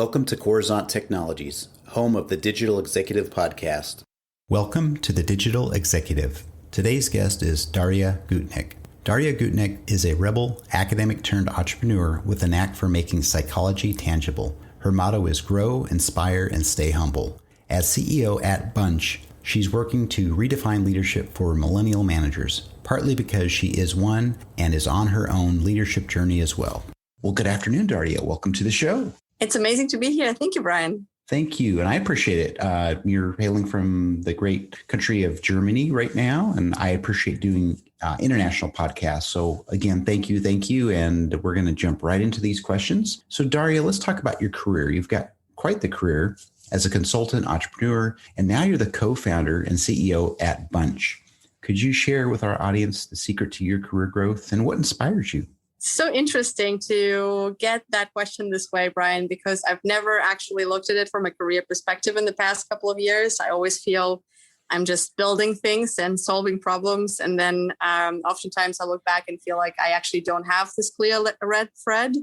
Welcome to Coruzant Technologies, home of the Digital Executive Podcast. Welcome to the Digital Executive. Today's guest is Darja Gutnick. Darja Gutnick is a rebel, academic-turned-entrepreneur with a knack for making psychology tangible. Her motto is grow, inspire, and stay humble. As CEO at Bunch, she's working to redefine leadership for millennial managers, partly because she is one and is on her own leadership journey as well. Well, good afternoon, Darja. Welcome to the show. It's amazing to be here. Thank you, Brian. Thank you. And I appreciate it. You're hailing from the great country of Germany right now, and I appreciate doing international podcasts. So again, thank you. And we're going to jump right into these questions. So Darja, let's talk about your career. You've got quite the career as a consultant, entrepreneur, and now you're the co-founder and CEO at Bunch. Could you share with our audience the secret to your career growth and what inspires you? So interesting to get that question this way, Brian, because I've never actually looked at it from a career perspective in the past couple of years. I always feel I'm just building things and solving problems. And then oftentimes I look back and feel like I actually don't have this clear red thread.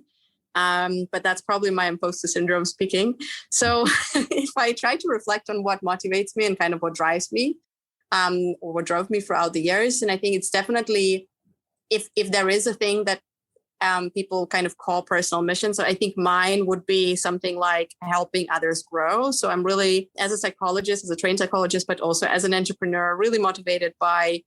But that's probably my imposter syndrome speaking. So if I try to reflect on what motivates me and kind of what drives me, or what drove me throughout the years, and I think it's definitely, if there is a thing that people kind of call personal mission. So I think mine would be something like helping others grow. So I'm really, as a psychologist, as a trained psychologist, but also as an entrepreneur, really motivated by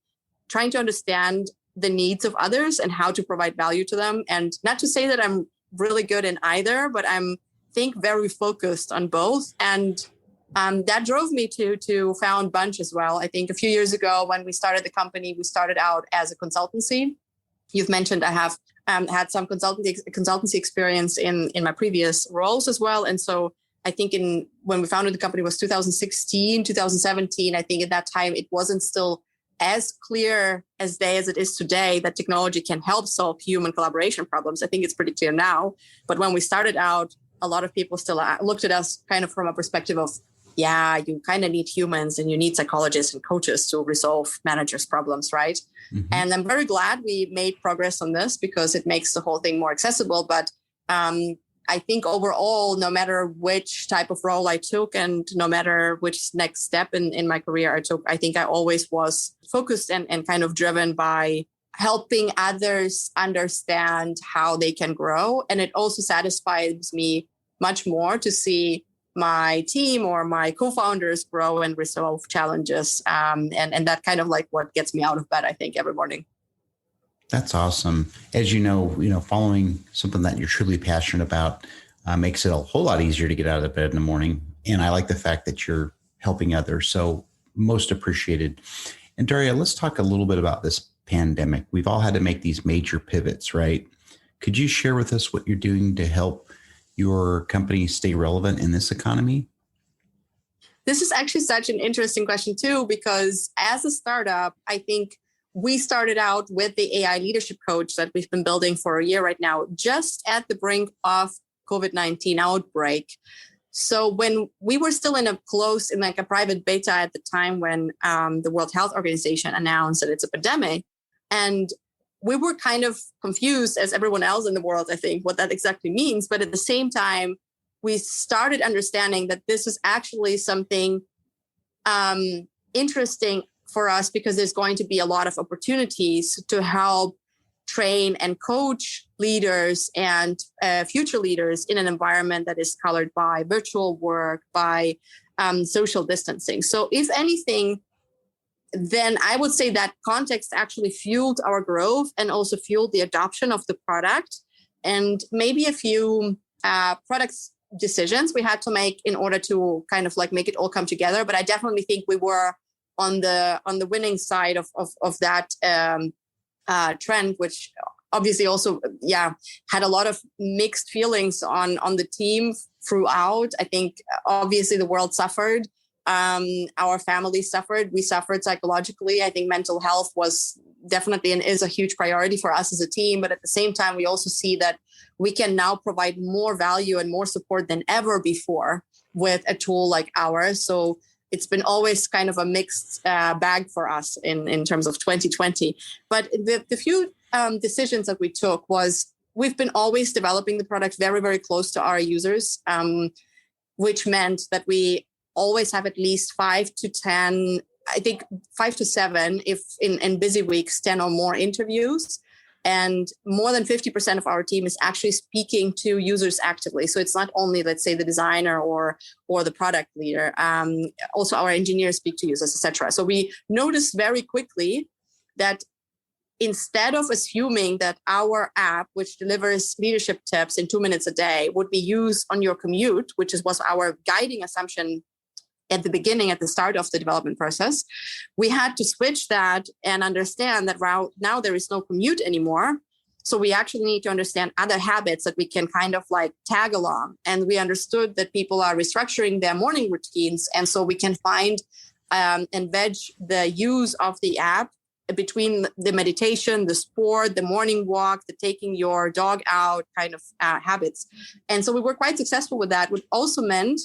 trying to understand the needs of others and how to provide value to them. And not to say that I'm really good in either, but I'm very focused on both. And that drove me to found Bunch as well. I think a few years ago when we started the company, we started out as a consultancy. You've mentioned I have had some consultancy experience in my previous roles as well. And so I think when we founded the company was 2016, 2017, I think at that time it wasn't still as clear as it is today that technology can help solve human collaboration problems. I think it's pretty clear now. But when we started out, a lot of people still looked at us kind of from a perspective of, yeah, you kind of need humans and you need psychologists and coaches to resolve managers' problems, right? Mm-hmm. And I'm very glad we made progress on this because it makes the whole thing more accessible. But I think overall, no matter which type of role I took and no matter which next step in my career I took, I think I always was focused and kind of driven by helping others understand how they can grow. And it also satisfies me much more to see my team or my co-founders grow and resolve challenges. And that kind of like what gets me out of bed, I think, every morning. That's awesome. As you know, following something that you're truly passionate about makes it a whole lot easier to get out of bed in the morning. And I like the fact that you're helping others. So most appreciated. And Darja, let's talk a little bit about this pandemic. We've all had to make these major pivots, right? Could you share with us what you're doing to help your company stay relevant in this economy? This is actually such an interesting question too, because as a startup, I think we started out with the AI leadership coach that we've been building for a year right now, just at the brink of COVID-19 outbreak. So when we were still in a private beta at the time when the World Health Organization announced that it's a pandemic, and we were kind of confused as everyone else in the world, I think, what that exactly means. But at the same time, we started understanding that this is actually something interesting for us because there's going to be a lot of opportunities to help train and coach leaders and future leaders in an environment that is colored by virtual work, by social distancing. So if anything, then I would say that context actually fueled our growth and also fueled the adoption of the product, and maybe a few product decisions we had to make in order to kind of like make it all come together. But I definitely think we were on the winning side of that trend, which obviously also had a lot of mixed feelings on the team throughout. I think obviously the world suffered. Our family suffered. We suffered psychologically. I think mental health was definitely and is a huge priority for us as a team. But at the same time, we also see that we can now provide more value and more support than ever before with a tool like ours. So it's been always kind of a mixed bag for us in terms of 2020. But the few decisions that we took was we've been always developing the product very, very close to our users, which meant that we always have at least 5 to 10, I think 5 to 7, if in busy weeks, 10 or more interviews. And more than 50% of our team is actually speaking to users actively. So it's not only, let's say, the designer or the product leader. Also, our engineers speak to users, etc. So we noticed very quickly that instead of assuming that our app, which delivers leadership tips in 2 minutes a day, would be used on your commute, which was our guiding assumption at the beginning, at the start of the development process, we had to switch that and understand that now there is no commute anymore. So we actually need to understand other habits that we can kind of like tag along. And we understood that people are restructuring their morning routines. And so we can find and wedge the use of the app between the meditation, the sport, the morning walk, the taking your dog out kind of habits. And so we were quite successful with that, which also meant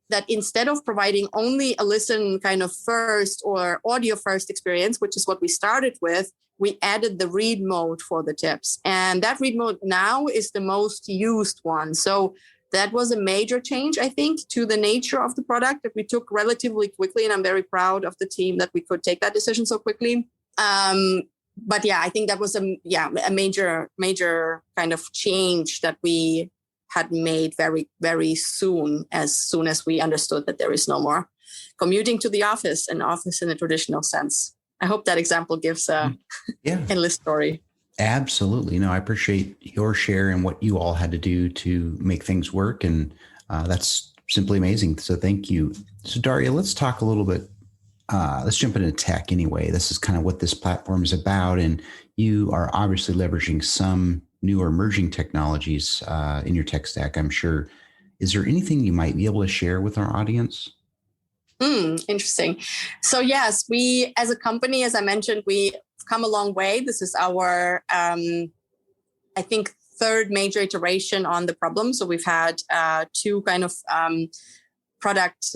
that instead of providing only a listen kind of first or audio first experience, which is what we started with, we added the read mode for the tips. And that read mode now is the most used one. So that was a major change, I think, to the nature of the product that we took relatively quickly. And I'm very proud of the team that we could take that decision so quickly. But yeah, I think that was a major kind of change that we had made very, very soon as we understood that there is no more commuting to the office, an office in a traditional sense. I hope that example gives a endless story. Absolutely. No, I appreciate your share and what you all had to do to make things work. And that's simply amazing. So thank you. So Darja, let's talk a little bit. Let's jump into tech anyway. This is kind of what this platform is about. And you are obviously leveraging some newer emerging technologies in your tech stack, I'm sure. Is there anything you might be able to share with our audience? Interesting. So yes, we as a company, as I mentioned, we've come a long way. This is our, I think, third major iteration on the problem. So we've had 2 kind of product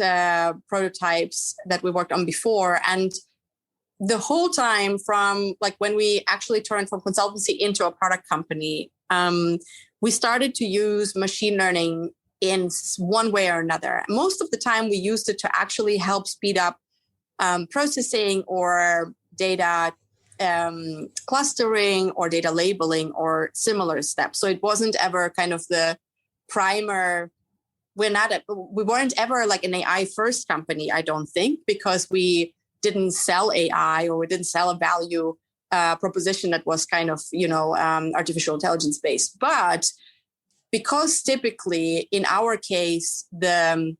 prototypes that we worked on before. And the whole time from like when we actually turned from consultancy into a product company, we started to use machine learning in one way or another. Most of the time we used it to actually help speed up processing or data clustering or data labeling or similar steps. So it wasn't ever kind of the primer. We weren't ever like an AI first company, I don't think, because we didn't sell AI or we didn't sell a value proposition that was kind of, artificial intelligence based. But because typically in our case, the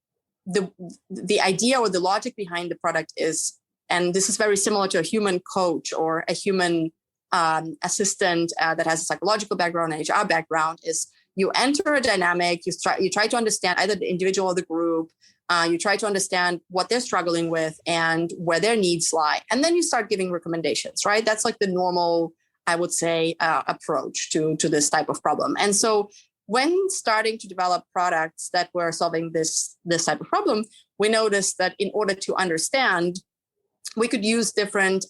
idea or the logic behind the product is, and this is very similar to a human coach or a human assistant that has a psychological background, an HR background, is you enter a dynamic, you try to understand either the individual or the group, you try to understand what they're struggling with and where their needs lie. And then you start giving recommendations, right? That's like the normal, I would say, approach to this type of problem. And so when starting to develop products that were solving this type of problem, we noticed that in order to understand, we could use different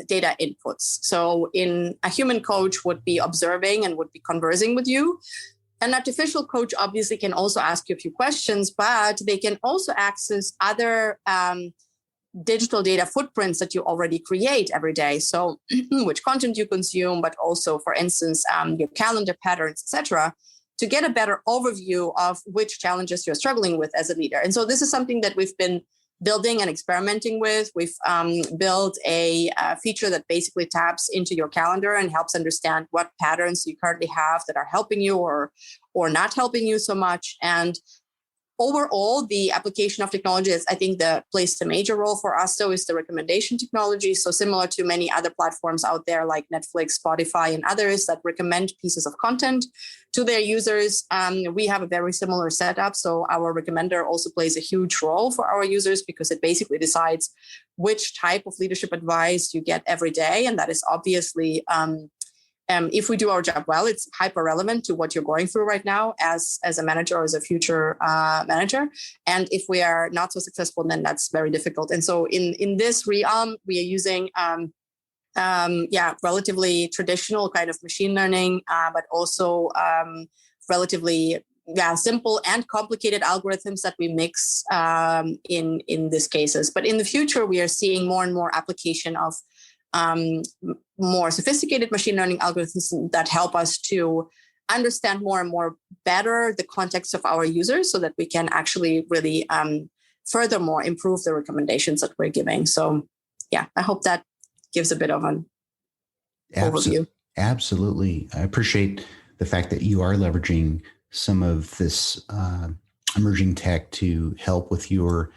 data inputs. So a human coach would be observing and would be conversing with you. An artificial coach obviously can also ask you a few questions, but they can also access other digital data footprints that you already create every day. So which content you consume, but also, for instance, your calendar patterns, etc., to get a better overview of which challenges you're struggling with as a leader. And so this is something that we've been building and experimenting with. We've built a feature that basically taps into your calendar and helps understand what patterns you currently have that are helping you or not helping you so much. And overall, the application of technology is, I think, that plays a major role for us, though, is the recommendation technology. So similar to many other platforms out there like Netflix, Spotify, and others that recommend pieces of content to their users, we have a very similar setup. So our recommender also plays a huge role for our users because it basically decides which type of leadership advice you get every day. And that is obviously if we do our job well, it's hyper relevant to what you're going through right now as a manager or as a future manager. And if we are not so successful, then that's very difficult. And so in this realm, we are using relatively traditional kind of machine learning, but also relatively simple and complicated algorithms that we mix in these cases. But in the future, we are seeing more and more application of more sophisticated machine learning algorithms that help us to understand more and more better the context of our users so that we can actually really furthermore improve the recommendations that we're giving. So I hope that gives a bit of an overview. Absolutely. I appreciate the fact that you are leveraging some of this emerging tech to help with your,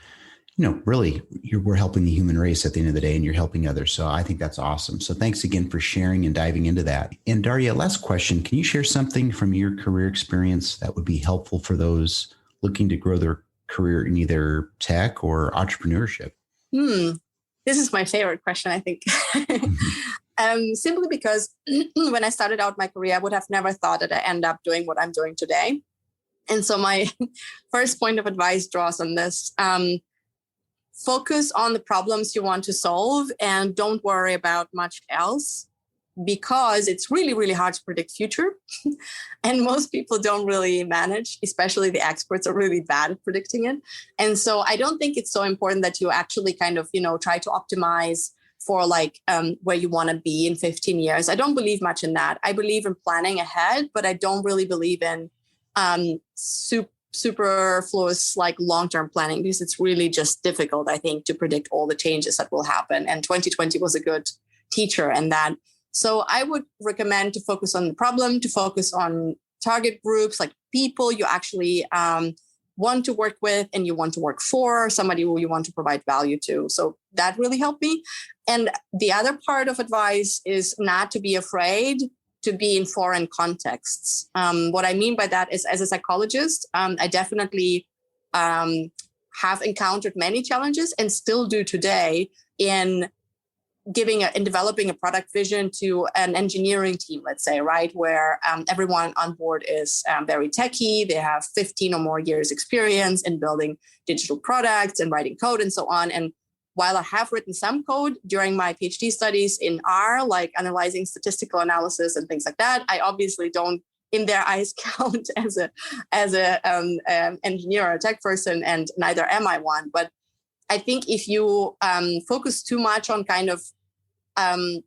we're helping the human race at the end of the day, and you're helping others. So I think that's awesome. So thanks again for sharing and diving into that. And Darja, last question, can you share something from your career experience that would be helpful for those looking to grow their career in either tech or entrepreneurship? This is my favorite question, I think. Simply because when I started out my career, I would have never thought that I end up doing what I'm doing today. And so my first point of advice draws on this. Focus on the problems you want to solve and don't worry about much else, because it's really, really hard to predict future. And most people don't really manage, especially the experts are really bad at predicting it. And so I don't think it's so important that you actually kind of, try to optimize for where you want to be in 15 years. I don't believe much in that. I believe in planning ahead, but I don't really believe in superfluous long-term planning, because it's really just difficult, I think, to predict all the changes that will happen. And 2020 was a good teacher in that. So I would recommend to focus on the problem, to focus on target groups, like people you actually want to work with and you want to work for, somebody who you want to provide value to. So that really helped me. And the other part of advice is not to be afraid to be in foreign contexts. What I mean by that is, as a psychologist, I definitely have encountered many challenges and still do today in developing a product vision to an engineering team, let's say, right, where everyone on board is very techy. They have 15 or more years experience in building digital products and writing code and so on. And while I have written some code during my PhD studies in R, like analyzing statistical analysis and things like that, I obviously don't, in their eyes, count as a engineer or a tech person, and neither am I one. But I think if you focus too much on kind of, am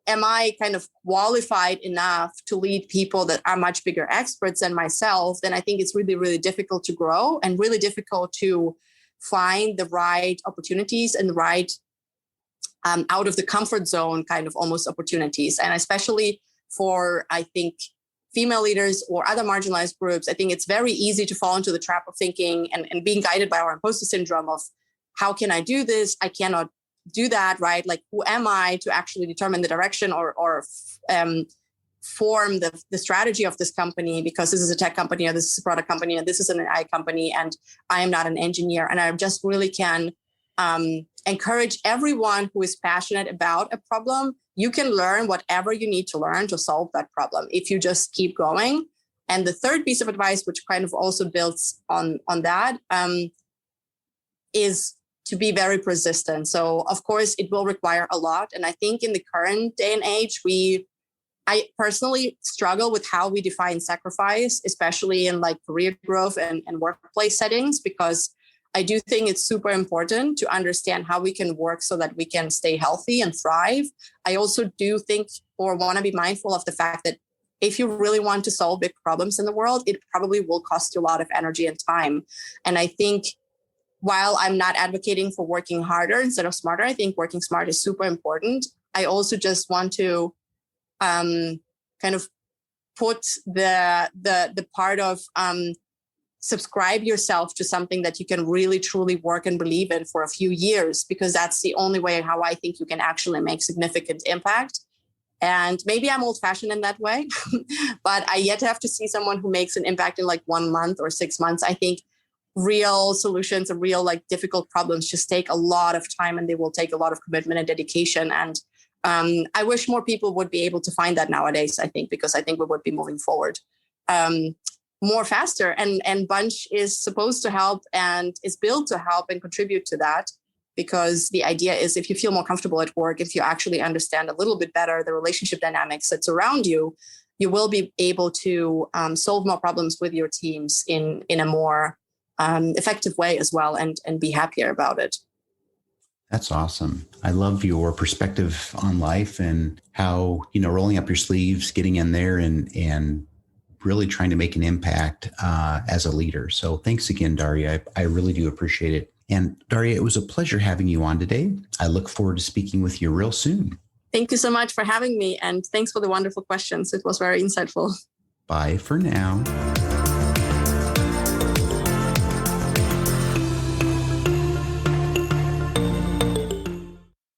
I kind of qualified enough to lead people that are much bigger experts than myself, then I think it's really, really difficult to grow and really difficult to find the right opportunities and the right out of the comfort zone kind of almost opportunities. And especially for, I think, female leaders or other marginalized groups, I think it's very easy to fall into the trap of thinking and being guided by our imposter syndrome of, how can I do this? I cannot do that, right? Like, who am I to actually determine the direction or form the strategy of this company, because this is a tech company or this is a product company and this is an AI company and I am not an engineer. And I just really can encourage everyone who is passionate about a problem. You can learn whatever you need to learn to solve that problem if you just keep going. And the third piece of advice, which kind of also builds on that, is to be very persistent. So of course it will require a lot. And I think in the current day and age, I personally struggle with how we define sacrifice, especially in like career growth and workplace settings, because I do think it's super important to understand how we can work so that we can stay healthy and thrive. I also do think or want to be mindful of the fact that if you really want to solve big problems in the world, it probably will cost you a lot of energy and time. And I think while I'm not advocating for working harder instead of smarter, I think working smart is super important. I also just want to kind of put the part of subscribe yourself to something that you can really truly work and believe in for a few years, because that's the only way how I think you can actually make significant impact. And maybe I'm old-fashioned in that way, but I yet have to see someone who makes an impact in like 1 month or 6 months. I think real solutions and real like difficult problems just take a lot of time, and they will take a lot of commitment and dedication. And I wish more people would be able to find that nowadays, I think, because I think we would be moving forward more faster. And Bunch is supposed to help and is built to help and contribute to that. because the idea is if you feel more comfortable at work, if you actually understand a little bit better the relationship dynamics that surround you, you will be able to solve more problems with your teams in a more effective way as well, and be happier about it. That's awesome. I love your perspective on life and how, rolling up your sleeves, getting in there and really trying to make an impact as a leader. So thanks again, Darja. I really do appreciate it. And Darja, it was a pleasure having you on today. I look forward to speaking with you real soon. Thank you so much for having me. And thanks for the wonderful questions. It was very insightful. Bye for now.